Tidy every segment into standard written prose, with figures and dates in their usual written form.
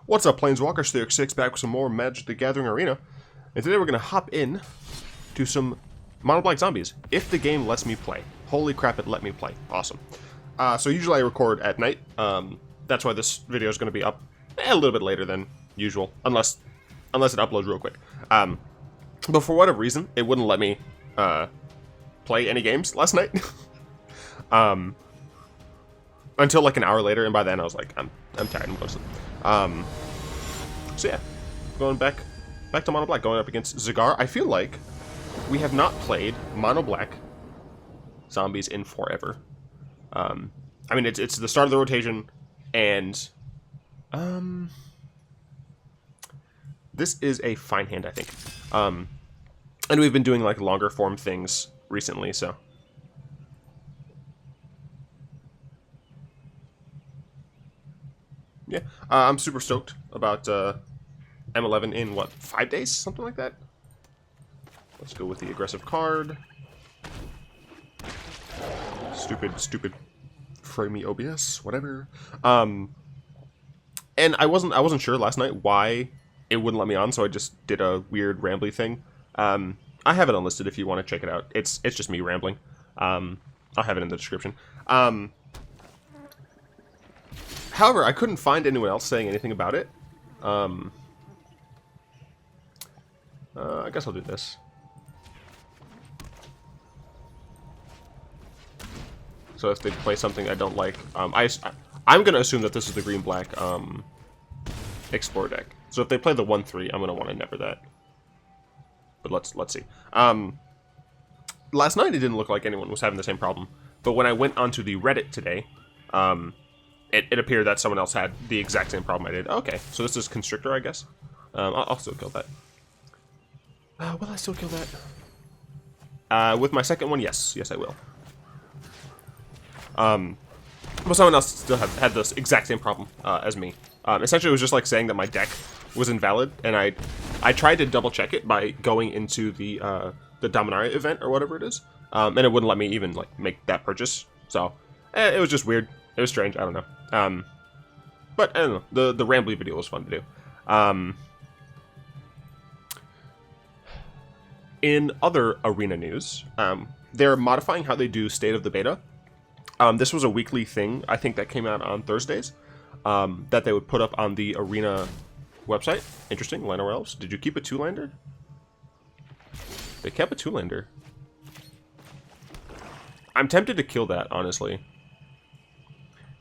What's up, Planeswalker? Sterk6 back with some more Magic the Gathering Arena. And today we're going to hop in to some Mono Black Zombies, if the game lets me play. Holy crap, it let me play. Awesome. So usually I record at night. That's why this video is going to be up a little bit later than usual, unless it uploads real quick. But for whatever reason, it wouldn't let me play any games last night. Until like an hour later, and by then I was like, I'm tired, I'm going to sleep. So yeah, going back to Mono Black, going up against Zagar. I feel like we have not played Mono Black Zombies in forever. I mean, it's the start of the rotation, and this is a fine hand, I think. And we've been doing like longer form things recently, so. Yeah, I'm super stoked about M11 in, what, 5 days? Something like that? Let's go with the aggressive card. Stupid. Frame me OBS, whatever. And I wasn't sure last night why it wouldn't let me on, so I just did a weird rambly thing. I have it unlisted if you want to check it out. It's just me rambling. I'll have it in the description. However, I couldn't find anyone else saying anything about it. I guess I'll do this. So if they play something I don't like, I'm going to assume that this is the green-black Explore deck. So if they play the 1-3, I'm going to want to never that. But let's see. Last night it didn't look like anyone was having the same problem. But when I went onto the Reddit today, it appeared that someone else had the exact same problem I did. Okay, so this is Constrictor, I guess. I'll still kill that. Will I still kill that? With my second one, yes. Yes, I will. But someone else still had this exact same problem as me. Essentially, it was just like saying that my deck was invalid, and I tried to double check it by going into the Dominaria event or whatever it is, and it wouldn't let me even like make that purchase. So it was just weird. It was strange. I don't know. But I don't know. The rambly video was fun to do. In other arena news, they're modifying how they do State of the Beta. This was a weekly thing, I think, that came out on Thursdays, that they would put up on the arena website. Interesting. Llanowar Elves. Did you keep a 2-lander? They kept a 2-lander. I'm tempted to kill that, honestly.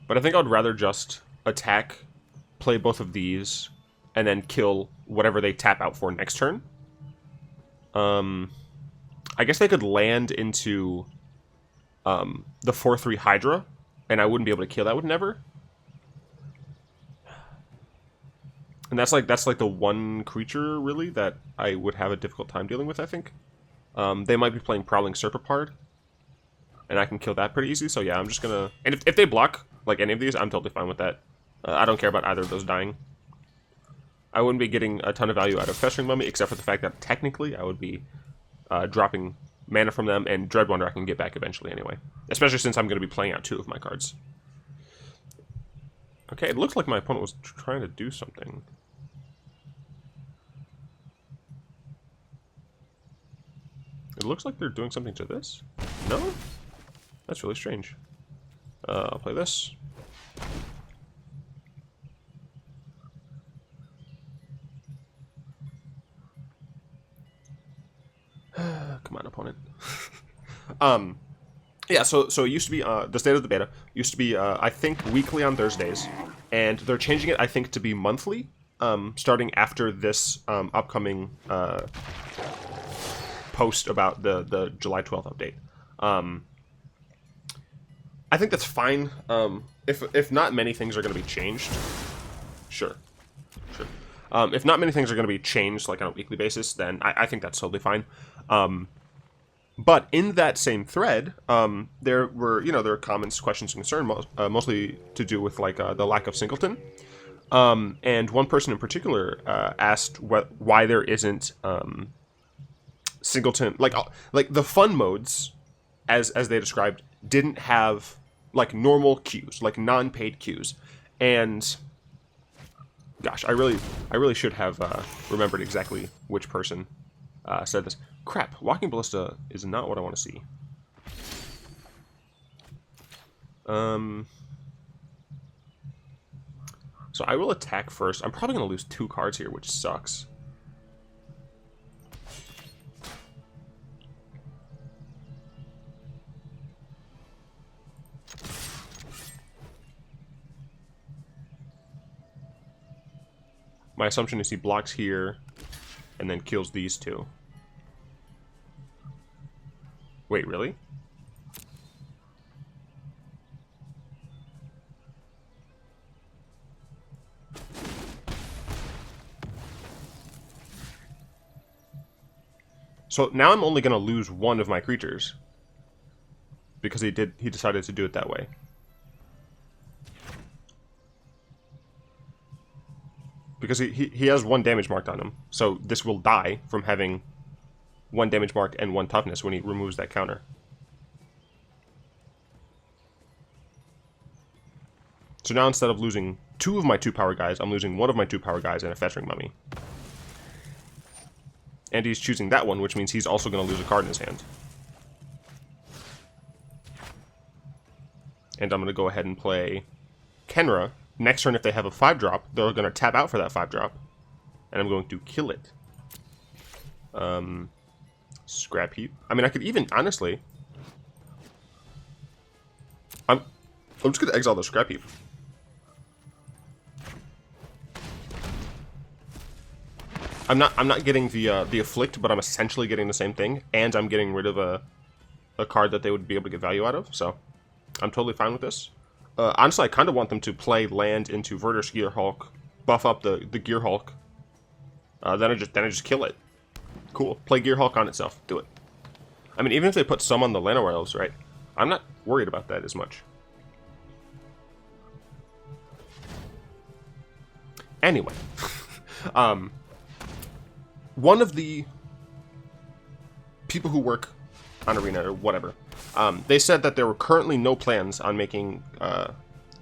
But I think I'd rather just attack, play both of these, and then kill whatever they tap out for next turn. I guess they could land into the 4-3 Hydra, and I wouldn't be able to kill that with Never. And that's like the one creature, really, that I would have a difficult time dealing with, I think. They might be playing Prowling Serpapard, and I can kill that pretty easy, so yeah, I'm just gonna... And if they block, like, any of these, I'm totally fine with that. I don't care about either of those dying. I wouldn't be getting a ton of value out of Festering Mummy, except for the fact that technically I would be dropping mana from them, and Dreadwonder I can get back eventually anyway. Especially since I'm going to be playing out 2 of my cards. Okay, it looks like my opponent was trying to do something. It looks like they're doing something to this. No? That's really strange. I'll play this. Come on, opponent. Yeah, so it used to be, the State of the Beta used to be, I think, weekly on Thursdays, and they're changing it, I think, to be monthly, starting after this upcoming post about the July 12th update. I think that's fine. If not many things are going to be changed, sure. If not many things are going to be changed like on a weekly basis, then I think that's totally fine. But in that same thread, there were comments, questions, and concerns, mostly to do with like the lack of Singleton. And one person in particular asked why there isn't Singleton, like the fun modes, as they described, didn't have like normal queues, like non-paid queues, and Gosh, I really should have remembered exactly which person said this. Crap, Walking Ballista is not what I want to see. So I will attack first. I'm probably going to lose 2 cards here, which sucks. My assumption is he blocks here and then kills these 2. Wait, really? So now I'm only going to lose 1 of my creatures. Because he decided to do it that way. Because he has 1 damage marked on him. So this will die from having 1 damage mark and 1 toughness when he removes that counter. So now instead of losing 2 of my 2 power guys, I'm losing 1 of my 2 power guys and a Festering Mummy. And he's choosing that one, which means he's also going to lose a card in his hand. And I'm going to go ahead and play Khenra. Next turn, if they have a 5-drop, they're going to tap out for that 5-drop. And I'm going to kill it. Scrap heap. I mean, I could even, honestly... I'm just going to exile the scrap heap. I'm not getting the afflict, but I'm essentially getting the same thing, and I'm getting rid of a card that they would be able to get value out of, so I'm totally fine with this. Honestly, I kind of want them to play land into Verdur's Gearhulk, buff up the Gearhulk, then I just kill it. Cool. Play Gearhulk on itself. Do it. I mean, even if they put some on the Llanowar Elves, right? I'm not worried about that as much. Anyway. One of the people who work on Arena or whatever, they said that there were currently no plans on making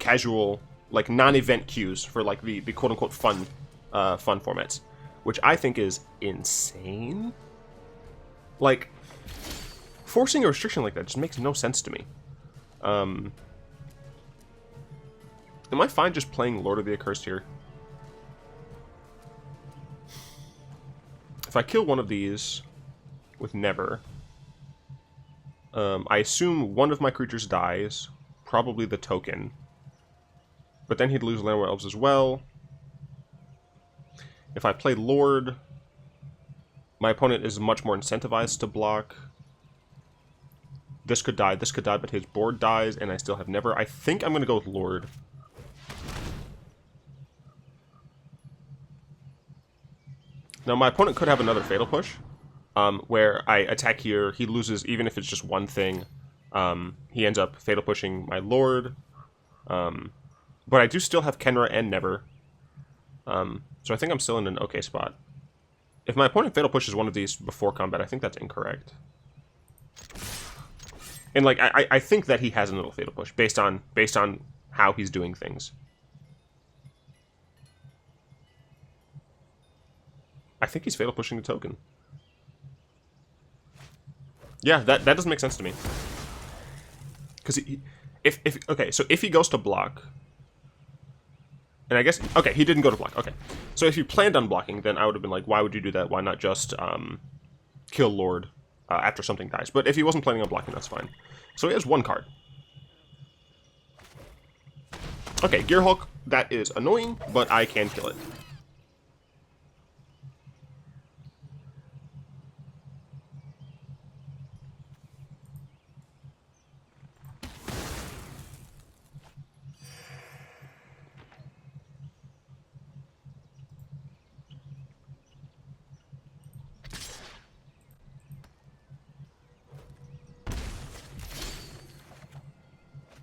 casual, like, non-event queues for, like, the quote-unquote fun formats, which I think is insane. Like, forcing a restriction like that just makes no sense to me. Am I fine just playing Lord of the Accursed here? If I kill one of these with Never, I assume one of my creatures dies, probably the token. But then he'd lose Llanowar Elves as well. If I play Lord, my opponent is much more incentivized to block. This could die, but his board dies, and I still have Never. I think I'm going to go with Lord. Now, my opponent could have another Fatal Push, where I attack here, he loses, even if it's just one thing. He ends up Fatal Pushing my Lord. But I do still have Khenra and Never. So I think I'm still in an okay spot. If my opponent Fatal Pushes one of these before combat, I think that's incorrect. And, like, I think that he has a little Fatal Push, based on how he's doing things. I think he's Fatal Pushing the token. Yeah, that doesn't make sense to me. Because if he goes to block, and I guess, okay, he didn't go to block, okay. So if you planned on blocking, then I would have been like, why would you do that? Why not just kill Lord after something dies? But if he wasn't planning on blocking, that's fine. So he has 1 card. Okay, Gearhulk, that is annoying, but I can kill it.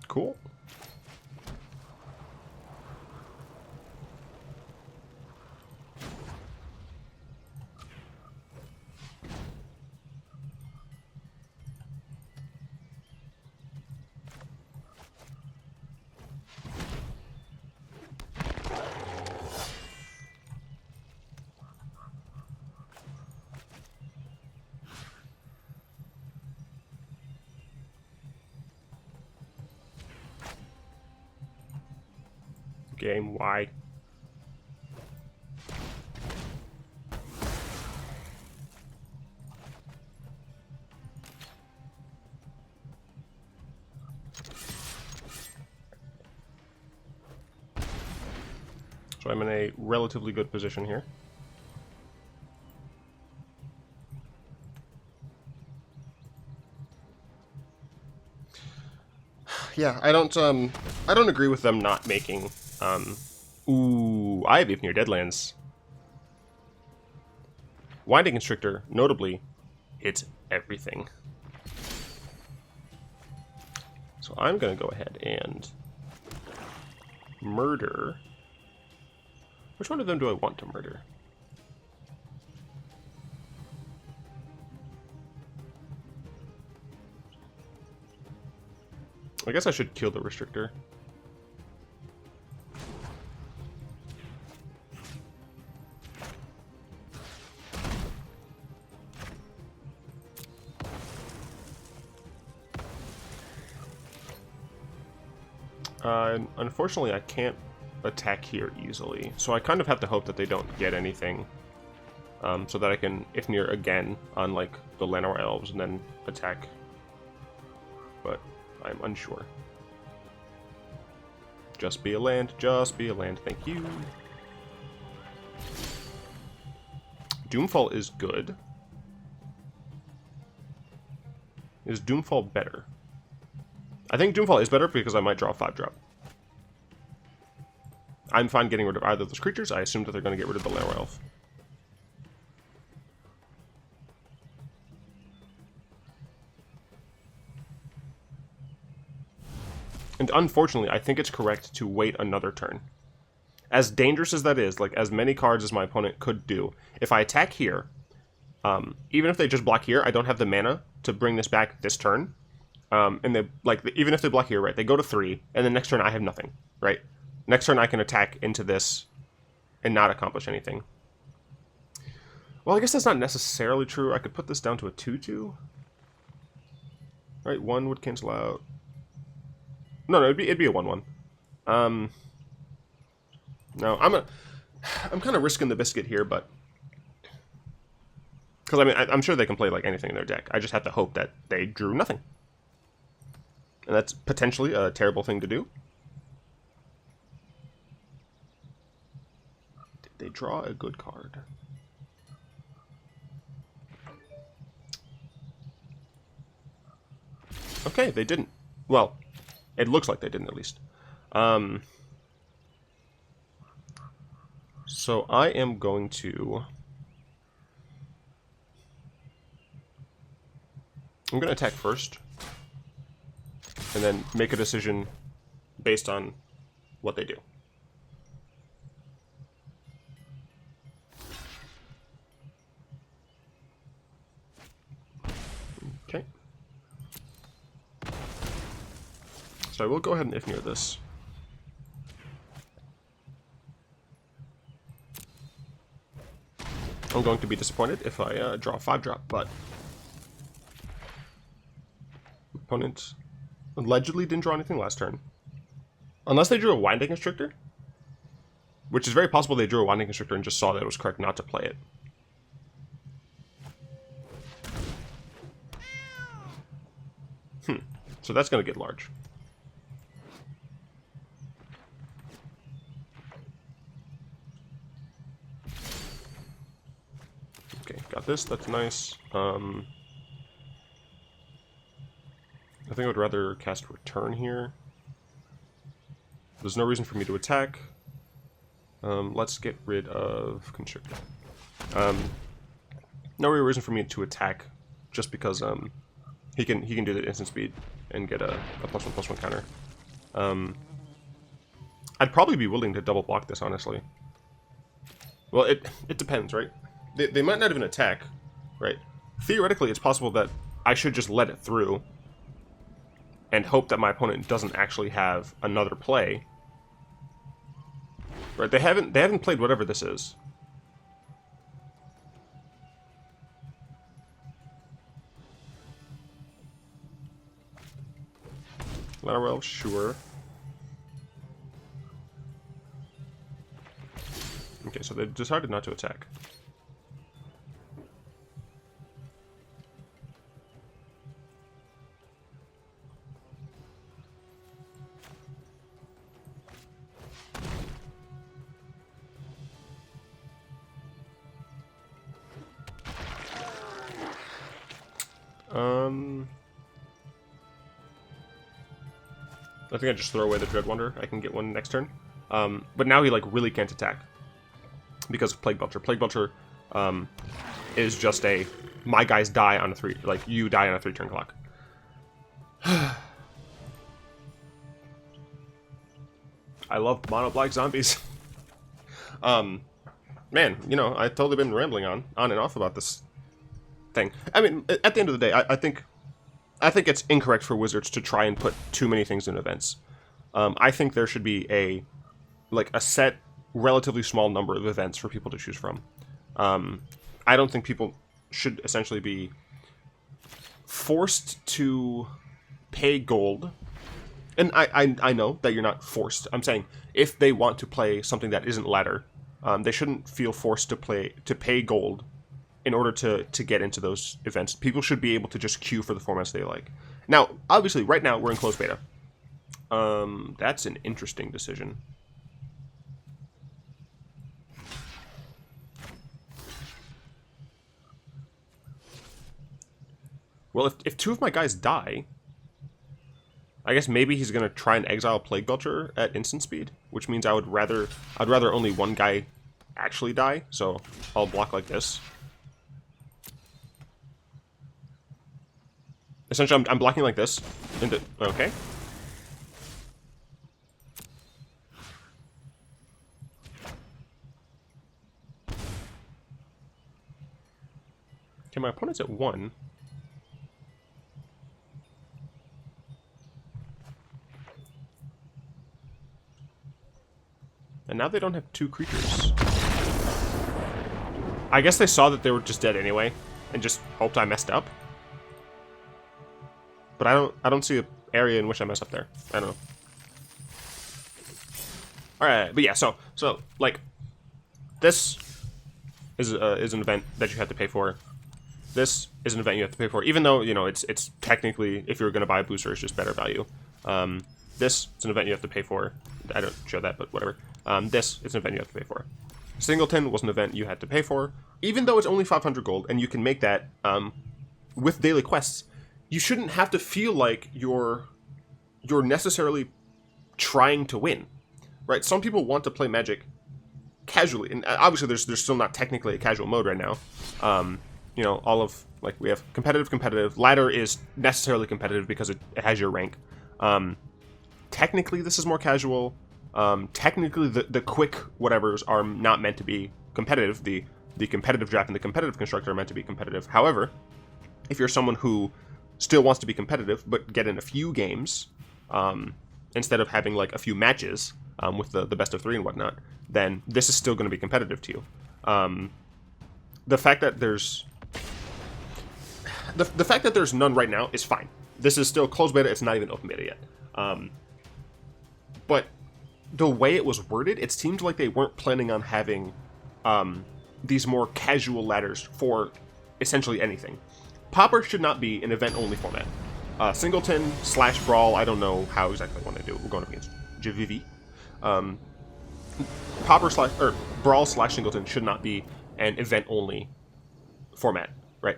Cool. Game, why? So I'm in a relatively good position here. Yeah, I don't agree with them not making, ooh, I have Ifnir Deadlands. Winding Constrictor, notably, it's everything. So I'm gonna go ahead and murder. Which one of them do I want to murder? I guess I should kill the Restrictor. Unfortunately, I can't attack here easily, so I kind of have to hope that they don't get anything, so that I can Ifnir again on like the Llanowar Elves and then attack. But I'm unsure. Just be a land, thank you. Doomfall is good. Is Doomfall better? I think Doomfall is better because I might draw a 5-drop. I'm fine getting rid of either of those creatures. I assume that they're going to get rid of the Llanowar Elf. And unfortunately, I think it's correct to wait another turn. As dangerous as that is, like as many cards as my opponent could do, if I attack here, even if they just block here, I don't have the mana to bring this back this turn. And they even if they block here, right, they go to 3, and then next turn I have nothing, right? Next turn I can attack into this and not accomplish anything. Well, I guess that's not necessarily true. I could put this down to a 2/2. Right, 1 would cancel out. No, it'd be a 1/1. No, I'm kind of risking the biscuit here, but because I mean I'm sure they can play like anything in their deck. I just have to hope that they drew nothing, and that's potentially a terrible thing to do. Did they draw a good card? Okay, they didn't. Well, it looks like they didn't, at least. So I am going to... I'm going to attack first, and then make a decision based on what they do. Okay. So I will go ahead and Ifnir this. I'm going to be disappointed if I draw a 5-drop, but opponent allegedly didn't draw anything last turn. Unless they drew a Winding Constrictor, which is very possible they drew a Winding Constrictor and just saw that it was correct not to play it. So that's going to get large. Okay, got this. That's nice. I think I would rather cast Return here. There's no reason for me to attack. Let's get rid of Constrictor. No real reason for me to attack, just because he can do the instant speed and get a +1/+1 counter. I'd probably be willing to double block this, honestly. Well, it depends, right? They might not even attack, right? Theoretically, it's possible that I should just let it through and hope that my opponent doesn't actually have another play. Right? They haven't played whatever this is. Llanowar Elf, sure. Okay, so they decided not to attack. I think I just throw away the Dread Wonder. I can get one next turn. But now he like really can't attack because of Plague Belcher. Plague Belcher is just a my guys die on a 3, like you die on a 3-turn clock. I love mono black zombies. Man, you know, I've totally been rambling on and off about this thing. I mean, at the end of the day, I think it's incorrect for Wizards to try and put too many things in events. I think there should be a set, relatively small number of events for people to choose from. I don't think people should essentially be forced to pay gold. And I know that you're not forced. I'm saying if they want to play something that isn't ladder, they shouldn't feel forced to pay gold in order to get into those events. People should be able to just queue for the formats they like. Now, obviously, right now, we're in closed beta. That's an interesting decision. Well, if 2 of my guys die, I guess maybe he's gonna try and exile Plague Belcher at instant speed, which means I'd rather only 1 guy actually die, so I'll block like this. Essentially, I'm blocking like this. Okay. Okay, my opponent's at 1. And now they don't have 2 creatures. I guess they saw that they were just dead anyway, and just hoped I messed up. But I don't see an area in which I mess up there. I don't know. Alright, but yeah, so like this is an event that you have to pay for. This is an event you have to pay for, even though, you know, it's technically, if you're gonna buy a booster, it's just better value. This is an event you have to pay for. I don't show that, but whatever. This is an event you have to pay for. Singleton was an event you had to pay for, even though it's only 500 gold, and you can make that with daily quests. You shouldn't have to feel like you're necessarily trying to win, right? Some people want to play Magic casually, and obviously there's still not technically a casual mode right now. You know, all of, like, we have competitive. Ladder is necessarily competitive because it has your rank. Technically, this is more casual. Technically, the quick whatevers are not meant to be competitive. The competitive draft and the competitive constructor are meant to be competitive. However, if you're someone who still wants to be competitive, but get in a few games, instead of having like a few matches with the best of 3 and whatnot, then this is still going to be competitive to you. The fact that there's the fact that there's none right now is fine. This is still closed beta. It's not even open beta yet. But the way it was worded, it seemed like they weren't planning on having these more casual ladders for essentially anything. Pauper should not be an event-only format. Singleton / Brawl, I don't know how exactly I want to do it. We're going up against JVV. Pauper / Brawl / Singleton should not be an event-only format, right?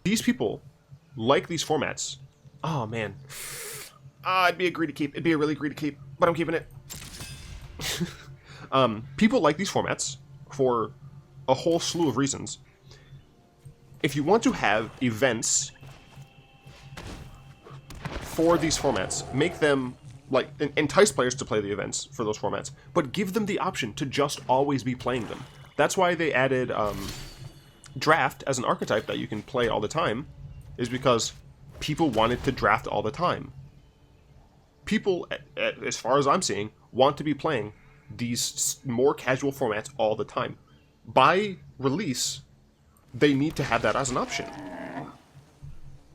These people like these formats. Oh, man. It'd be a greedy keep. It'd be a really greedy keep, but I'm keeping it. People like these formats for a whole slew of reasons. If you want to have events for these formats, make them, like, entice players to play the events for those formats, but give them the option to just always be playing them. That's why they added draft as an archetype that you can play all the time, is because people wanted to draft all the time. People, as far as I'm seeing, want to be playing these more casual formats all the time. By release, they need to have that as an option.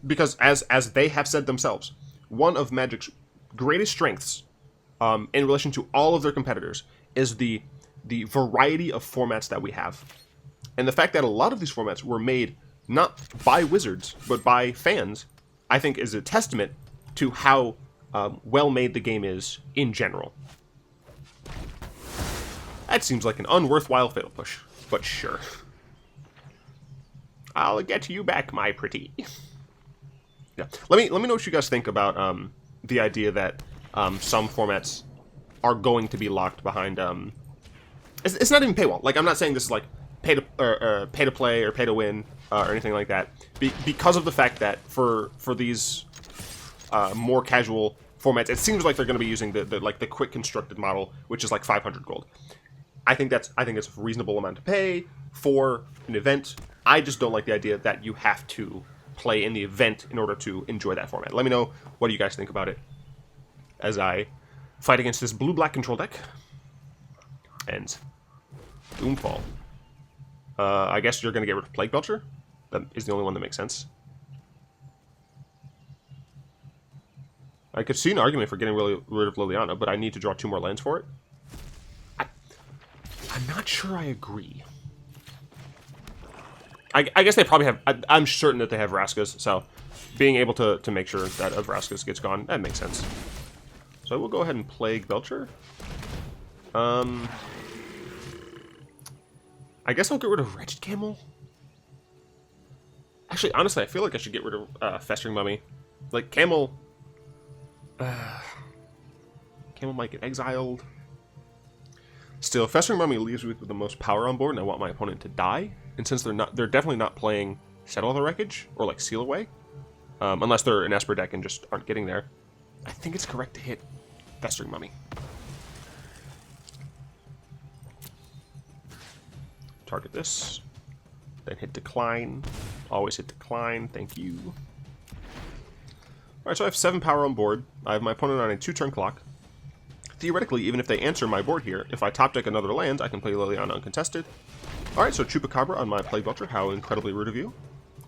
Because as they have said themselves, one of Magic's greatest strengths in relation to all of their competitors is the the variety of formats that we have. And the fact that a lot of these formats were made not by wizards, but by fans, I think is a testament to how well made the game is in general. That seems like an unworthwhile fatal push, but sure. I'll get you back, my pretty. Yeah, let me know what you guys think about the idea that some formats are going to be locked behind. It's not even paywall. Like, I'm not saying this is like pay to play or pay to win or anything like that. Because of the fact that for these more casual formats, it seems like they're going to be using the quick constructed model, which is like 500 gold. I think it's a reasonable amount to pay for an event. I just don't like the idea that you have to play in the event in order to enjoy that format. Let me know what do you guys think about it as I fight against this blue-black control deck. And Doomfall. I guess you're going to get rid of Plague Belcher. That is the only one that makes sense. I could see an argument for getting rid of Liliana, but I need to draw 2 more lands for it. I'm not sure I agree. I guess they probably have... I'm certain that they have Vraska's, so being able to make sure that a Vraska's gets gone, that makes sense. So I will go ahead and Plague Belcher. I guess I'll get rid of Wretched Camel. Actually, honestly, I feel like I should get rid of Festering Mummy. Like, Camel... Camel might get exiled. Still, Festering Mummy leaves me with the most power on board, and I want my opponent to die. And since they're definitely not playing Settle the Wreckage or like Seal Away, unless they're an Esper deck and just aren't getting there, I think it's correct to hit Festering Mummy. Target this, then hit decline. Always hit decline. Thank you. All right, so I have 7 power on board. I have my opponent on a 2-turn clock. Theoretically, even if they answer my board here, if I top deck another land, I can play Liliana uncontested. Alright, so Chupacabra on my Plague Belcher, how incredibly rude of you.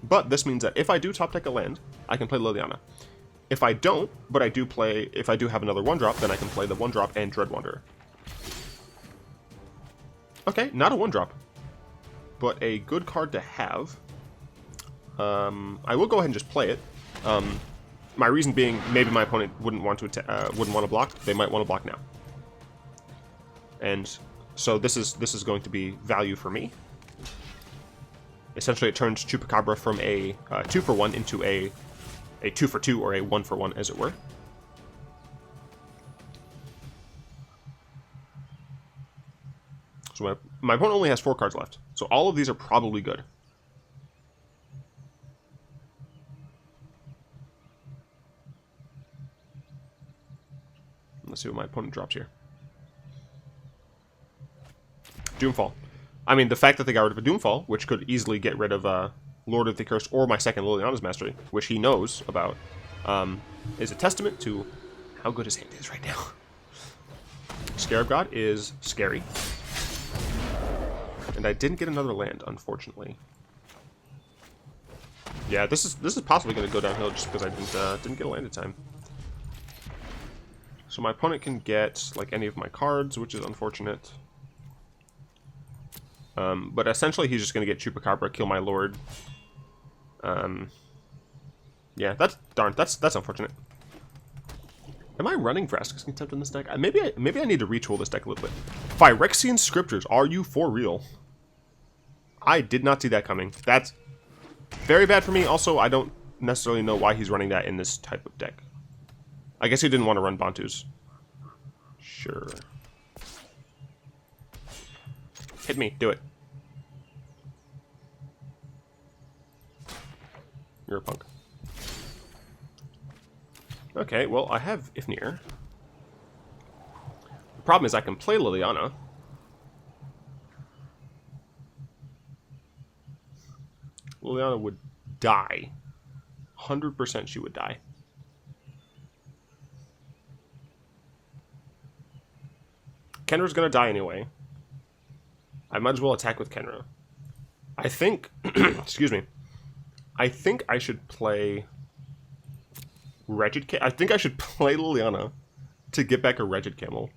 But this means that if I do top deck a land, I can play Liliana. If I don't, but if I do have another 1-drop, then I can play the 1-drop and Dread Wanderer. Okay, not a 1-drop, but a good card to have. I will go ahead and just play it. My reason being, maybe my opponent wouldn't want to block. They might want to block now, and so this is going to be value for me. Essentially, it turns Chupacabra from a 2-for-1 into a 2-for-2 or a 1-for-1, as it were. So my opponent only has 4 cards left, so all of these are probably good. Let's see what my opponent drops here. Doomfall. I mean, the fact that they got rid of a Doomfall, which could easily get rid of Lord of the Accursed or my second Liliana's Mastery, which he knows about, is a testament to how good his hand is right now. Scarab God is scary. And I didn't get another land, unfortunately. Yeah, this is possibly going to go downhill just because I didn't get a land in time. So my opponent can get like any of my cards, which is unfortunate. But essentially he's just going to get Chupacabra, kill my Lord. Yeah, that's unfortunate. Am I running Vraska's Contempt in this deck? Maybe I need to retool this deck a little bit. Phyrexian Scriptures, are you for real? I did not see that coming. That's very bad for me. Also, I don't necessarily know why he's running that in this type of deck. I guess he didn't want to run Bantus. Sure. Hit me. Do it. You're a punk. Okay, well, I have Ifnir. The problem is I can play Liliana. Liliana would die. 100% she would die. Khenra's gonna die anyway. I might as well attack with Khenra. I think... excuse me. I think I should play... Wretched Camel. I think I should play Liliana to get back a Wretched Camel.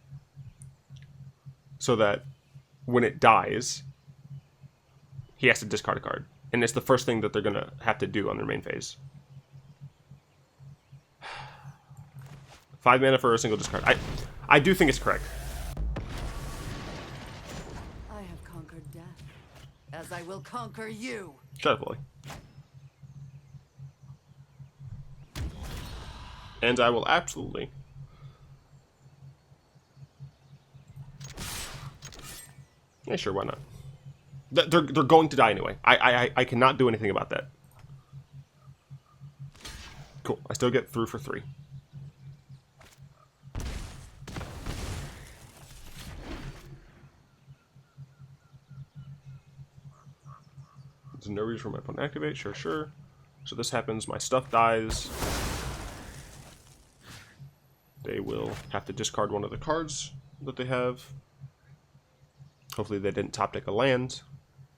So that when it dies, he has to discard a card. And it's the first thing that they're going to have to do on their main phase. 5 mana for a single discard. I do think it's correct. I have conquered death, as I will conquer you. Shut up, Lily. And I will absolutely. Yeah, sure, why not? They're going to die anyway. I cannot do anything about that. Cool. I still get through for 3. There's no reason for my opponent to activate. Sure, sure. So this happens. My stuff dies. They will have to discard one of the cards that they have. Hopefully they didn't top deck a land,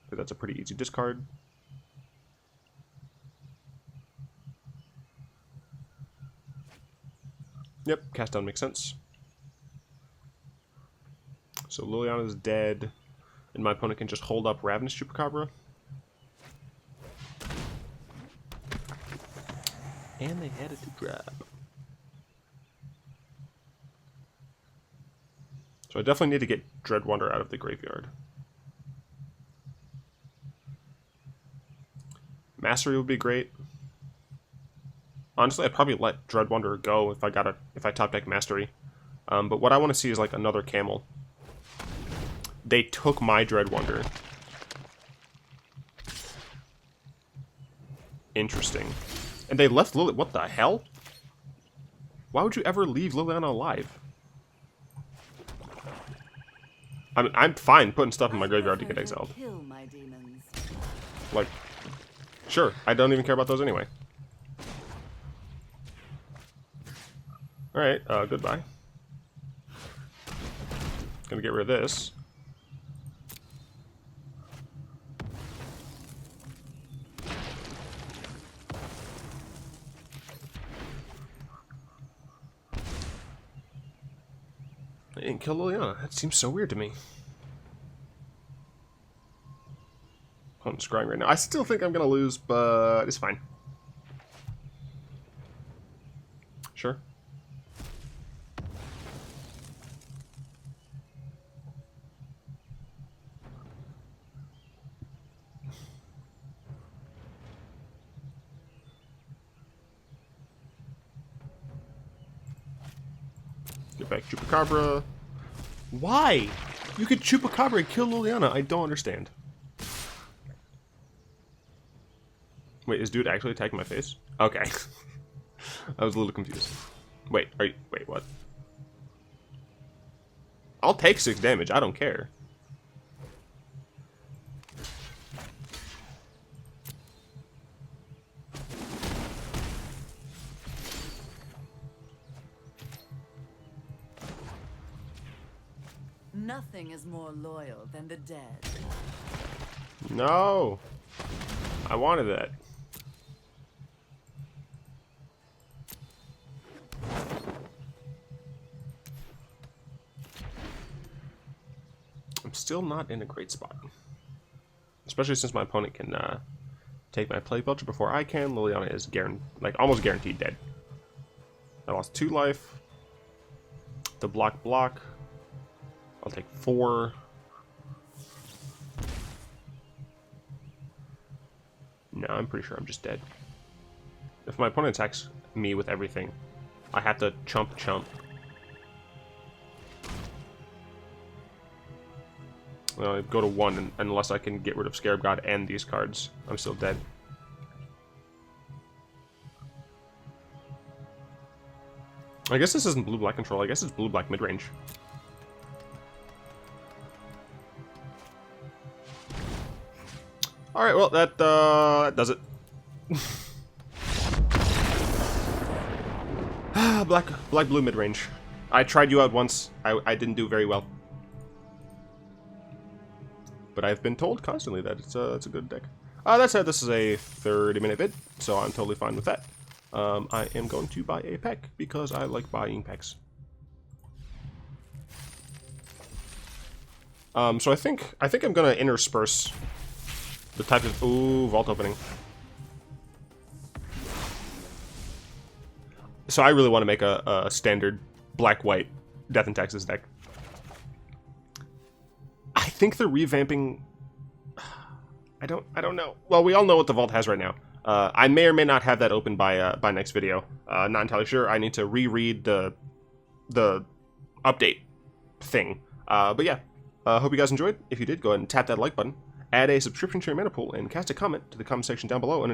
because that's a pretty easy discard. Yep, cast down makes sense. So Liliana's dead, and my opponent can just hold up Ravenous Chupacabra. And they had it to grab. So I definitely need to get Dreadwonder out of the graveyard. Mastery would be great. Honestly, I'd probably let Dreadwonder go if I top deck Mastery. But what I want to see is like another Camel. They took my Dreadwonder. Interesting. And they left Lily. What the hell? Why would you ever leave Liliana alive? I mean, I'm fine putting stuff in my graveyard to get exiled. Like, sure, I don't even care about those anyway. Alright, goodbye. Gonna get rid of this. I didn't kill Liliana. That seems so weird to me. I'm scrying right now. I still think I'm gonna lose, but it's fine. Sure. Get back Chupacabra. Why? You could Chupacabra and kill Liliana. I don't understand. Wait, is dude actually attacking my face? Okay. I was a little confused. Wait, wait, what? I'll take 6 damage, I don't care. Nothing is more loyal than the dead. No! I wanted that. I'm still not in a great spot. Especially since my opponent can take my Plague Belcher before I can. Liliana is almost guaranteed dead. I lost 2 life. The block. I'll take 4. No, I'm pretty sure I'm just dead. If my opponent attacks me with everything, I have to chump. I go to 1 unless I can get rid of Scarab God and these cards. I'm still dead. I guess this isn't blue-black control. I guess it's blue-black midrange. Alright, well, that does it. Black-blue midrange. I tried you out once. I didn't do very well. But I've been told constantly that it's a good deck. That said, this is a 30-minute vid, so I'm totally fine with that. I am going to buy a pack, because I like buying packs. So I think I'm gonna intersperse the type of vault opening. So I really want to make a standard black-white Death and Taxes deck. I think they're revamping. I don't know. Well, we all know what the vault has right now. I may or may not have that open by next video. Not entirely sure. I need to reread the update thing. But yeah, hope you guys enjoyed. If you did, go ahead and tap that like button, add a subscription to your mana pool, and cast a comment to the comment section down below. And until